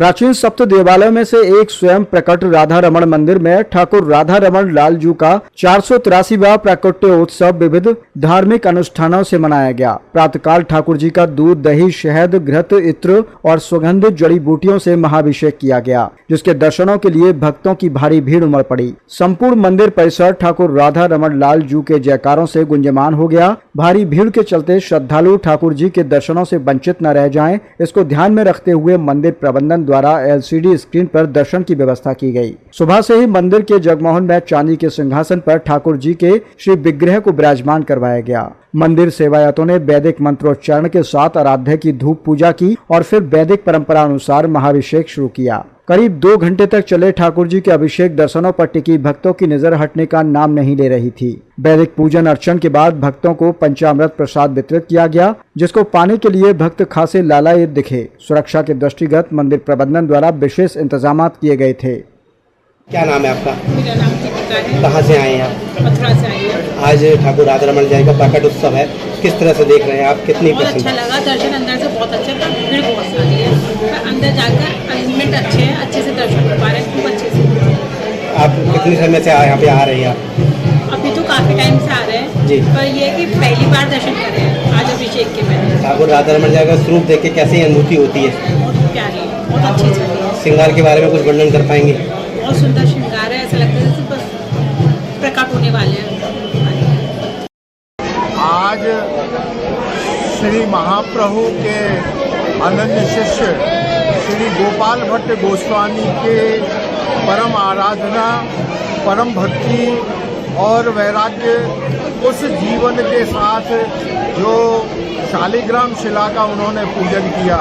प्राचीन सप्त देवालयों में से एक स्वयं प्रकट राधा रमण मंदिर में ठाकुर राधा रमण लालजू का 483वां प्राकट्योत्सव विविध धार्मिक अनुष्ठानों से मनाया गया। प्रातःकाल ठाकुर जी का दूध, दही, शहद, घृत, इत्र और सुगंधित जड़ी बूटियों से महाभिषेक किया गया, जिसके दर्शनों के लिए भक्तों की भारी भीड़ उमड़ पड़ी। संपूर्ण मंदिर परिसर ठाकुर राधा रमण लालजू के जयकारों से गुंजयमान हो गया। भारी भीड़ के चलते श्रद्धालु ठाकुर जी के दर्शनों से वंचित न रह जाएं, इसको ध्यान में रखते हुए मंदिर प्रबंधन द्वारा LCD स्क्रीन पर दर्शन की व्यवस्था की गई। सुबह से ही मंदिर के जगमोहन में चांदी के सिंहासन पर ठाकुर जी के श्री विग्रह को विराजमान करवाया गया। मंदिर सेवायतों ने वैदिक मंत्रोच्चारण के साथ आराध्य की धूप पूजा की और फिर वैदिक परंपरा अनुसार महाभिषेक शुरू किया। करीब 2 घंटे तक चले ठाकुर जी के अभिषेक दर्शनों पर टिकी भक्तों की नजर हटने का नाम नहीं ले रही थी। वैदिक पूजन अर्चन के बाद भक्तों को पंचामृत प्रसाद वितरित किया गया, जिसको पाने के लिए भक्त खासे लालायित दिखे। सुरक्षा के दृष्टिगत मंदिर प्रबंधन द्वारा विशेष इंतजाम किए गए थे। क्या नाम है आपका? मेरा नाम दीपिका है। कहाँ से आए हैं आप? मथुरा से आई है। आज ठाकुर राधा रमण जी का प्रकट उत्सव है, किस तरह से देख रहे हैं आप? कितनी बहुत पसंद? अच्छा लगा, दर्शन अंदर से बहुत अच्छा था, भीड़ बहुत सारी है, पर अंदर जाकर अरेंजमेंट अच्छे हैं, अच्छे से दर्शन कर पा रहे हैं, खूब अच्छे से। आप कितने समय से यहाँ पे आ रहे हैं आप? अभी तो काफ़ी टाइम से आ रहे हैं जी। पर ये है कि पहली बार दर्शन कर रहे हैं आज अभिषेक के पहले। ठाकुर राधा रमण जी का स्वरूप देख के कैसी अनुभूति होती है? बहुत प्यारी, बहुत अच्छी चल रही है। श्रृंगार के बारे में कुछ वर्णन कर पाएंगे? बहुत सुंदर श्रृंगार है, ऐसा लगता है जैसे बस प्रकट होने वाले हैं। आज श्री महाप्रभु के अनन्य शिष्य श्री गोपाल भट्ट गोस्वामी के परम आराधना, परम भक्ति और वैराग्य उस जीवन के साथ जो शालिग्राम शिला का उन्होंने पूजन किया,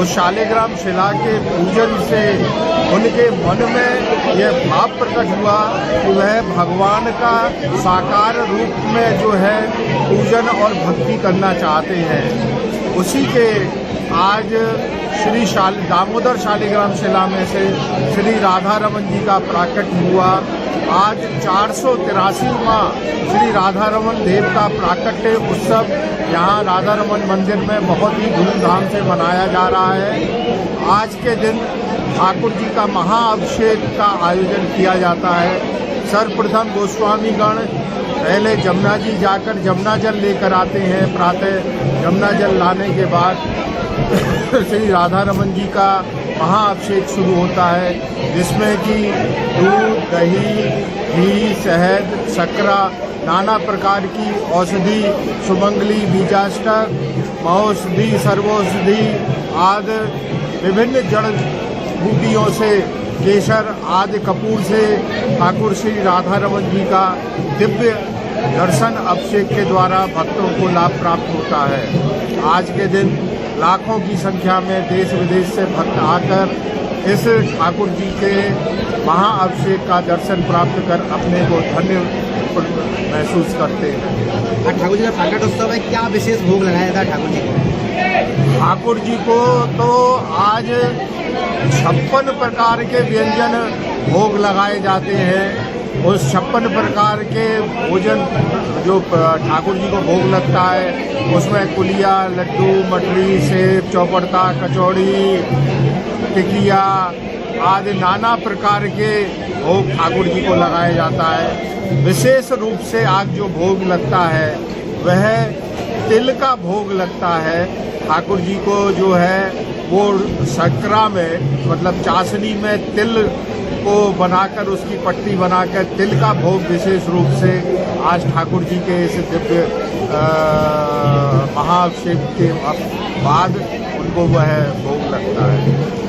उस शालिग्राम शिला के पूजन से उनके मन में यह भाव प्रकट हुआ कि वह भगवान का साकार रूप में जो है पूजन और भक्ति करना चाहते हैं। उसी के आज श्री दामोदर शालिग्राम शिला में से श्री राधा रमण जी का प्राकट हुआ। आज 483वां श्री राधा रमण देव का प्राकट्य उत्सव यहाँ राधा रमण मंदिर में बहुत ही धूमधाम से मनाया जा रहा है। आज के दिन ठाकुर जी का महाअभिषेक का आयोजन किया जाता है। सर्वप्रथम गोस्वामीगण पहले जमुना जी जाकर जमुना जल लेकर आते हैं। प्रातः जमुना जल लाने के बाद श्री राधा रमण जी का महाअभिषेक शुरू होता है, जिसमें कि दूध, दही, घी, शहद, शक्करा, नाना प्रकार की औषधि, सुमंगली, बीजाष्टक, महौषधि, सर्वौषधि आदि विभिन्न जड़ बूटियों से, केसर आदि कपूर से ठाकुर श्री राधा रमण जी का दिव्य दर्शन अभिषेक के द्वारा भक्तों को लाभ प्राप्त होता है। आज के दिन लाखों की संख्या में देश विदेश से भक्त आकर इस ठाकुर जी के महाअभिषेक का दर्शन प्राप्त कर अपने को धन्य महसूस करते हैं। ठाकुर जी का प्रकट उत्सव है, क्या विशेष भोग लगाया था ठाकुर जी को? ठाकुर जी को तो आज 56 प्रकार के व्यंजन भोग लगाए जाते हैं। उस 56 प्रकार के भोजन जो ठाकुर जी को भोग लगता है उसमें कुलिया, लड्डू, मठरी, सेब, चौपड़ता, कचौड़ी, टिकिया आदि नाना प्रकार के भोग ठाकुर जी को लगाया जाता है। विशेष रूप से आज जो भोग लगता है वह तिल का भोग लगता है। ठाकुर जी को जो है वो शक्करा में मतलब चाशनी में तिल को बनाकर उसकी पट्टी बनाकर तिल का भोग विशेष रूप से आज ठाकुर जी के इस दिव्य महाअभिषेक के बाद उनको वह भोग लगता है।